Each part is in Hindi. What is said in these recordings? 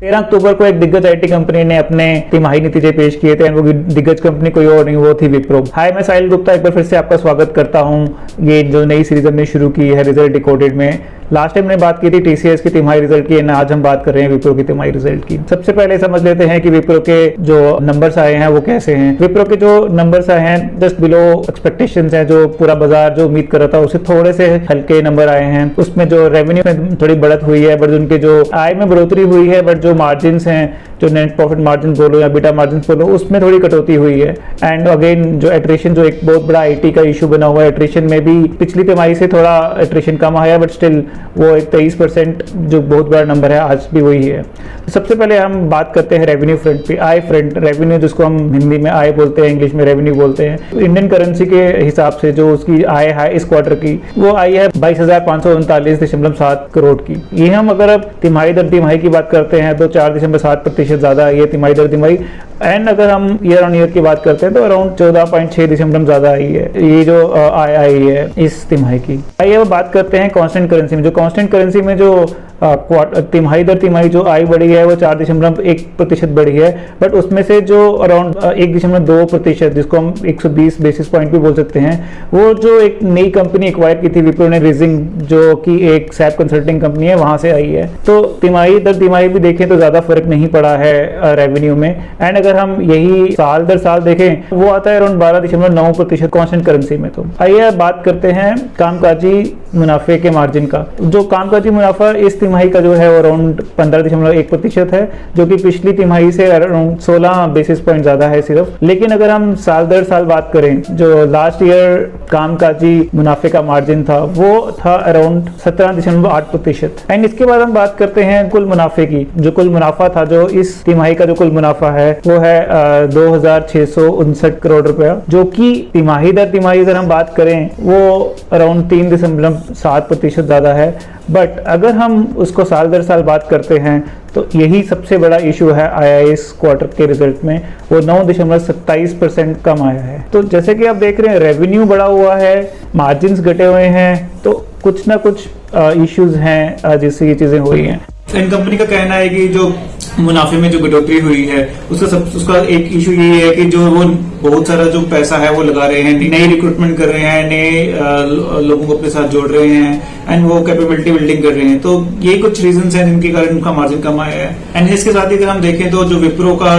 13 अक्टूबर को एक दिग्गज आईटी कंपनी ने अपने तिमाही नतीजे पेश किए थे। वो दिग्गज कंपनी कोई और नहीं, वो थी विप्रो। हाय, मैं साहिल गुप्ता एक बार फिर से आपका स्वागत करता हूं ये जो नई सीरीज हमने शुरू की है रिजल्ट डिकोडेड में। लास्ट टाइम हमने बात की थी टीसीएस की तिमाही रिजल्ट की, आज हम बात कर रहे हैं विप्रो की तिमाही रिजल्ट की। सबसे पहले समझ लेते हैं कि विप्रो के जो नंबर्स आए हैं वो कैसे हैं। विप्रो के जो नंबर्स आए हैं जस्ट बिलो एक्सपेक्टेशंस हैं, जो पूरा बाजार जो उम्मीद कर रहा था उससे थोड़े से हल्के नंबर आए हैं। उसमें जो रेवेन्यू में थोड़ी बढ़त हुई है, बट उनके जो आय में बढ़ोतरी हुई है, बट जो मार्जिन हैं, जो नेट प्रॉफिट मार्जिन बोलो या बीटा मार्जिन बोलो, उसमें थोड़ी कटौती हुई है। एंड अगेन जो एट्रिशन, जो एक बहुत बड़ा आईटी का इशू बना हुआ है, एट्रिशन में भी पिछली तिमाही से थोड़ा एट्रिशन कम आया, बट स्टिल वो एक 23% जो बहुत बड़ा नंबर है आज भी वही है। तो सबसे पहले हम बात करते हैं रेवेन्यू फ्रंट पे। आय फ्रंट, रेवेन्यू जिसको हम हिंदी में आय बोलते हैं, इंग्लिश में रेवेन्यू बोलते हैं। इंडियन करेंसी के हिसाब से जो उसकी आय है इस क्वार्टर की, वो आई है 22,539.7 करोड़ की। ये हम अगर अब तिमाही दर तिमाही की बात करते हैं तो 4.7% ज्यादा आई है तिमाही दर तिमाही। एंड अगर हम ईयर ऑन ईयर की बात करते हैं तो अराउंड 14.6% ज्यादा आई है ये जो आय आई है इस तिमाही की। आइए अब बात करते हैं कांस्टेंट करेंसी में। जो कांस्टेंट करेंसी में जो तिमाही दर तिमाही जो आय बढ़ी है वो 4.1% बढ़ी है, बट उसमें से जो अराउंड 1.2%, जिसको हम 120 बेसिस पॉइंट भी बोल सकते हैं, वो जो एक नई कंपनी एक्वायर की थी विप्रो ने, रिजिंग, जो कि एक सैप कंसल्टिंग कंपनी है, वहां से आई है। तो तिमाही दर तिमाही भी देखें तो ज्यादा फर्क नहीं पड़ा है रेवेन्यू में। एंड अगर हम यही साल दर साल देखें वो आता है अराउंड 12.9% कांस्टेंट करेंसी में। तो आइए बात करते हैं कामकाजी मुनाफे के मार्जिन का। जो कामकाजी मुनाफा इस तिमाही का जो है वो अराउंड 15.1% है, जो कि पिछली तिमाही से अराउंड 16 बेसिस पॉइंट ज्यादा है सिर्फ। लेकिन अगर हम साल दर साल बात करें, जो लास्ट ईयर कामकाजी मुनाफे का मार्जिन था वो था अराउंड 17.8%। एंड इसके बाद हम बात करते हैं कुल मुनाफे की। जो कुल मुनाफा था, जो इस तिमाही का जो कुल मुनाफा है वो है 2,659 करोड़ रुपया, जो कि तिमाही दर तिमाही अगर हम बात करें वो अराउंड 3.7% ज्यादा है। बट अगर हम उसको साल दर साल बात करते हैं तो यही सबसे बड़ा इशू है आया इस क्वार्टर के रिजल्ट में, वो 9.27% कम आया है। तो जैसे कि आप देख रहे हैं रेवेन्यू बढ़ा हुआ है, मार्जिन्स घटे हुए हैं, तो कुछ ना कुछ इश्यूज हैं जिससे ये चीजें हुई हैं। इन कंपनी का कहना है कि जो मुनाफे में जो बढ़ोतरी हुई है उसका एक इशू ये है कि जो वो बहुत सारा जो पैसा है वो लगा रहे हैं, नई रिक्रूटमेंट कर रहे हैं, नए लोगों को अपने साथ जोड़ रहे हैं, एंड वो कैपेबिलिटी बिल्डिंग कर रहे हैं। तो ये कुछ रीजंस हैं जिनके कारण उनका मार्जिन कम आया है। एंड इसके साथ ही अगर हम देखें तो जो विप्रो का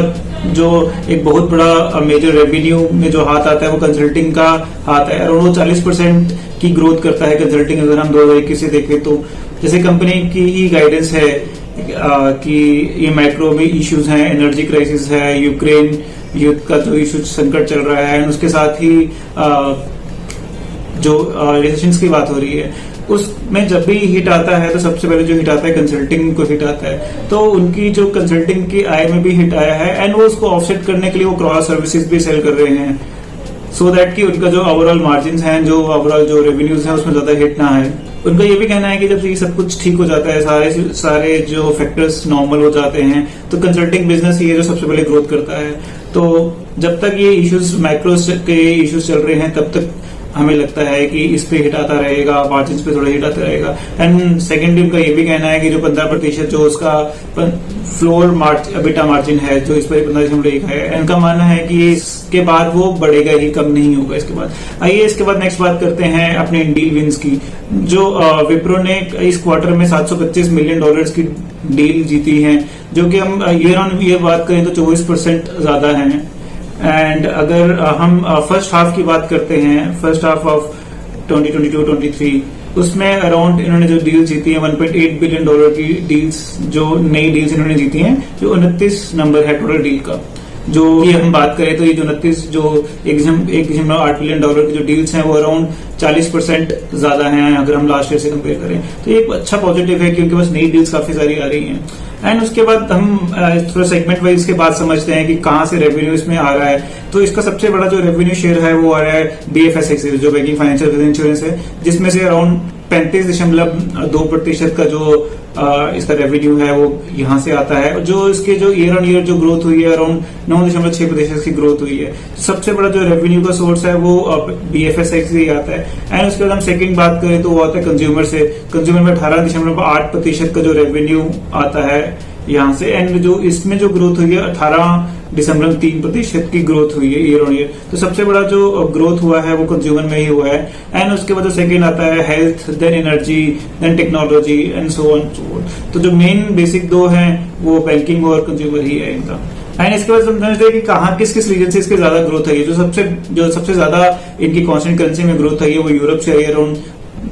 जो एक बहुत बड़ा मेजर रेवेन्यू में जो हाथ आता है वो कंसल्टिंग का हाथ है, और वो 40% की ग्रोथ करता है कंसल्टिंग। अगर हम 2021 से देखें तो जैसे कंपनी की ही गाइडेंस है कि ये मैक्रो में इश्यूज हैं, एनर्जी क्राइसिस है, यूक्रेन युद्ध का जो इशू संकट चल रहा है, उसके साथ ही जो रिसेशंस की बात हो रही है, उसमें जब भी हिट आता है तो सबसे पहले जो हिट आता है कंसल्टिंग को हिट आता है। तो उनकी जो कंसल्टिंग की आय में भी हिट आया है, एंड वो उसको ऑफसेट करने के लिए वो क्रॉस सर्विसेज भी सेल कर रहे हैं, सो दैट कि उनका जो ओवरऑल मार्जिन हैं, जो ओवरऑल जो रेवेन्यूज हैं, उसमें ज्यादा हिट ना है। उनका ये भी कहना है कि जब ये सब कुछ ठीक हो जाता है, सारे जो फैक्टर्स नॉर्मल हो जाते हैं, तो कंसल्टिंग बिजनेस ही है जो सबसे पहले ग्रोथ करता है। तो जब तक ये इश्यूज मैक्रो के इश्यूज चल रहे हैं तब तक हमें लगता है कि इस पे हिट आता रहेगा, मार्जिन पे थोड़ा हिट आता रहेगा। एंड सेकेंडली उनका ये भी कहना है कि जो 15% जो उसका फ्लोर बीटा मार्जिन है, जो इस पर 15.1 है, इनका मानना है कि इसके बाद वो बढ़ेगा ही, कम नहीं होगा इसके बाद। आइए इसके बाद नेक्स्ट बात करते हैं अपने डील विंस की। जो विप्रो ने इस क्वार्टर में $725 मिलियन की डील जीती है, जो कि हम ईयर ऑन ईयर बात करें तो 24% ज्यादा है। एंड अगर हम फर्स्ट हाफ की बात करते हैं, फर्स्ट हाफ ऑफ 2022-23, उसमें अराउंड इन्होंने जो डील जीती है 1.8 बिलियन डॉलर की डील्स, जो नई डील्स इन्होंने जीती हैं, जो 29 नंबर है टोटल डील का। जो ये हम बात करें तो ये जो 29 जो 1.8 बिलियन डॉलर की जो डील्स हैं वो अराउंड 40% ज्यादा हैं अगर हम लास्ट ईयर से कंपेयर करें। तो ये एक अच्छा पॉजिटिव है क्योंकि बस नई डील्स काफी सारी आ रही हैं। एंड उसके बाद हम थोड़ा सेगमेंट वाइज के बाद समझते हैं कि कहाँ से रेवेन्यू इसमें आ रहा है। तो इसका सबसे बड़ा जो रेवेन्यू शेयर है वो आ रहा है BFSI से, जो बैंकिंग फाइनेंशियल इंश्योरेंस है, जिसमें से अराउंड 35.2% का जो इसका रेवेन्यू है वो यहाँ से आता है। और जो इसके जो ईयर ऑन ईयर जो ग्रोथ हुई है अराउंड 9.6% की ग्रोथ हुई है। सबसे बड़ा जो रेवेन्यू का सोर्स है वो BFSI से ही आता है। एंड उसके बाद हम सेकंड बात करें तो वो आता है कंज्यूमर से। कंज्यूमर में 18.8% का जो रेवेन्यू आता है यहाँ से। एंड जो इसमें जो ग्रोथ हुई है 18.3% की ग्रोथ हुई है ईयर ऑन ईयर। तो सबसे बड़ा जो ग्रोथ हुआ है वो कंज्यूमर में ही हुआ है। एंड उसके बाद जो सेकेंड आता है health, then energy, then technology and so on so on. तो जो मेन बेसिक दो हैं वो बैंकिंग और कंज्यूमर ही है इनका। एंड इसके बाद समझते हैं कि कहाँ किस किस रीजन से इसके ज्यादा ग्रोथ है। जो सबसे ज्यादा इनकी कॉन्स्टेंट करेंसी में ग्रोथ है वो यूरोप से आई अराउंड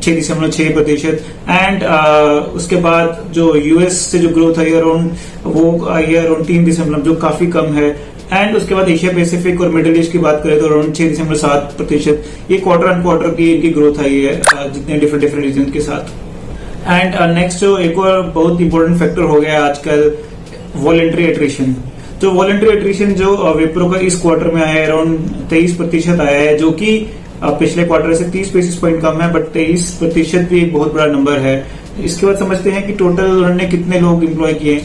6.6%। एंड उसके बाद जो यूएस से जो ग्रोथ आई अराउंड वो आई है अराउंड 3%, जो काफी कम है। एंड उसके बाद एशिया पैसिफिक और मिडिल ईस्ट की बात करें तो अराउंड 6.7%। ये क्वार्टर ऑन क्वार्टर की इनकी ग्रोथ आई है जितने डिफरेंट रीजन के साथ। एंड नेक्स्ट जो एक और बहुत इंपॉर्टेंट फैक्टर हो गया आजकल, वॉलंटरी एट्रिशन। जो वॉलंटरी एट्रिशन जो विप्रो का इस क्वार्टर में आया अराउंड 23% आया है, जो कि पिछले क्वार्टर से 30 बेसिस पॉइंट कम है, बट 23% भी एक बहुत बड़ा नंबर है। इसके बाद समझते हैं कि टोटल उन्होंने कितने लोग एम्प्लॉय किए।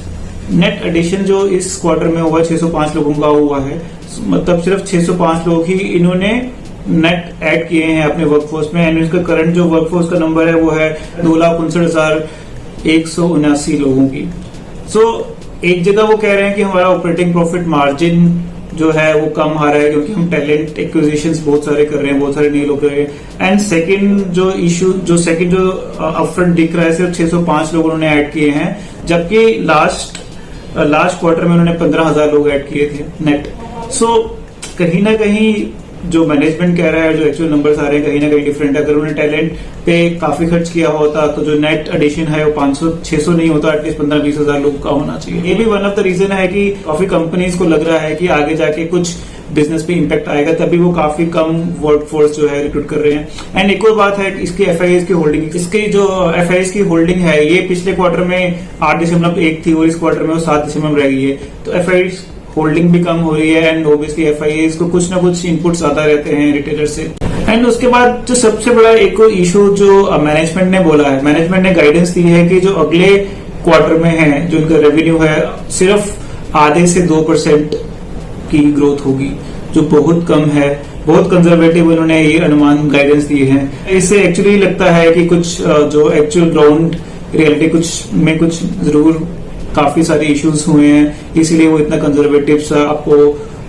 नेट एडिशन जो इस क्वार्टर में हुआ 605 लोगों का हुआ है, मतलब सिर्फ 605 लोग ही इन्होंने नेट ऐड किए हैं अपने वर्कफोर्स में। एंड इसका करंट जो वर्कफोर्स का नंबर है वो है 2,59,179 लोगों की। एक जगह वो कह रहे हैं कि हमारा ऑपरेटिंग प्रॉफिट मार्जिन जो है वो कम आ रहा है क्योंकि हम टैलेंट एक्विजिशंस बहुत सारे कर रहे हैं, बहुत सारे नए लोग कर रहे हैं। एंड सेकंड जो इशू जो अपफ्रंट दिख रहा है सिर्फ 605 लोग उन्होंने ऐड किए हैं, जबकि लास्ट क्वार्टर में उन्होंने 15,000 लोग ऐड किए थे नेट। कहीं ना कहीं जो मैनेजमेंट कह रहा है, जो एक्चुअल नंबर्स आ रहे हैं कहीं ना कहीं डिफरेंट है। अगर उन्होंने टैलेंट पे काफी खर्च किया होता तो जो नेट एडिशन है वो 500-600 नहीं होता, एटलीस्ट 15-20 हजार लोग का होना चाहिए। ये भी वन ऑफ द रीजन है कि काफी कंपनीज को लग रहा है कि आगे जाके कुछ बिजनेस पे इम्पैक्ट आएगा, तभी वो काफी कम वर्कफोर्स जो है रिक्रूट कर रहे हैं। एंड एक और बात है इसकी एफआईएस की होल्डिंग। इसकी जो एफआईएस की होल्डिंग है ये पिछले क्वार्टर में 8.1 थी और इस क्वार्टर में वो 7 रह गई है। तो एफआईएस होल्डिंग भी कम हो रही है। एंड ओब्वियसली एफआईएस को कुछ ना कुछ इनपुट्स आता रहते हैं रिटेलर से। एंड उसके बाद जो सबसे बड़ा एक इशू जो मैनेजमेंट ने बोला है, मैनेजमेंट ने गाइडेंस दी है कि जो अगले क्वार्टर में है जो इनका रेवेन्यू है सिर्फ आधे से 2% की ग्रोथ होगी, जो बहुत कम है। बहुत कंजर्वेटिव उन्होंने ये अनुमान गाइडेंस दिए हैं। इससे एक्चुअली लगता है कि कुछ जो एक्चुअल ग्राउंड रियलिटी कुछ जरूर काफी सारे इश्यूज हुए हैं, इसीलिए वो इतना कंजर्वेटिव सा आपको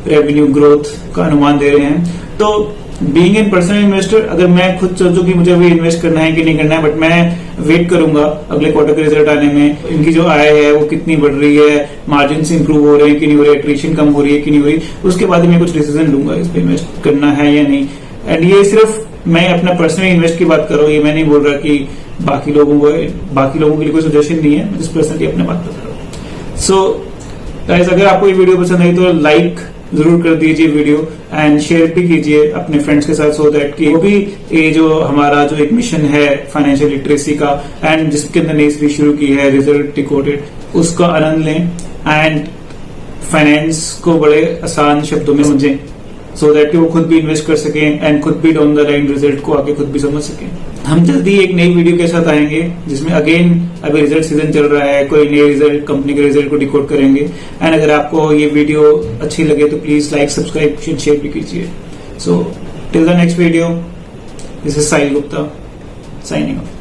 रेवेन्यू ग्रोथ का अनुमान दे रहे हैं। तो बीइंग एन पर्सनल इन्वेस्टर, अगर मैं खुद सोचूं कि मुझे अभी इन्वेस्ट करना है कि नहीं करना है, बट मैं वेट करूंगा अगले क्वार्टर के रिजल्ट आने में, इनकी जो आय है वो कितनी बढ़ रही है, मार्जिन इंप्रूव हो रहे हैं कि नहीं हो रहे, एट्रिशन कम हो रही है कि नहीं हो रही, उसके बाद मैं कुछ डिसीजन लूंगा इस पे इन्वेस्ट करना है या नहीं। एंड ये सिर्फ मैं अपना पर्सनल इन्वेस्ट की बात कर रहा हूँ, ये मैं नहीं बोल रहा कि बाकी लोगों के लिए कोई सजेशन नहीं है, जिस पर्सनली अपने बात कर रहा हूँ। गाइस, अगर आपको ये वीडियो पसंद आई तो लाइक जरूर कर दीजिए वीडियो, एंड शेयर भी कीजिए अपने फ्रेंड्स के साथ, सो दैट कि वो भी ये जो हमारा जो एक मिशन है फाइनेंशियल लिटरेसी का, एंड जिसके अंदर नई सीरीज शुरू की है रिजल्ट डिकोडेड, उसका आनंद लें एंड फाइनेंस को बड़े आसान शब्दों में समझें, सो दैट कि वो खुद भी इन्वेस्ट कर सकें एंड खुद भी डाउन द लाइन रिजल्ट को आगे खुद भी समझ सकें। हम जल्दी एक नई वीडियो के साथ आएंगे जिसमें अगेन अभी रिजल्ट सीजन चल रहा है, कोई नए रिजल्ट कंपनी के रिजल्ट को डिकोड करेंगे। एंड अगर आपको ये वीडियो अच्छी लगे तो प्लीज लाइक, सब्सक्राइब, शेयर भी कीजिए। So till the next video, this is Sahil Gupta signing off.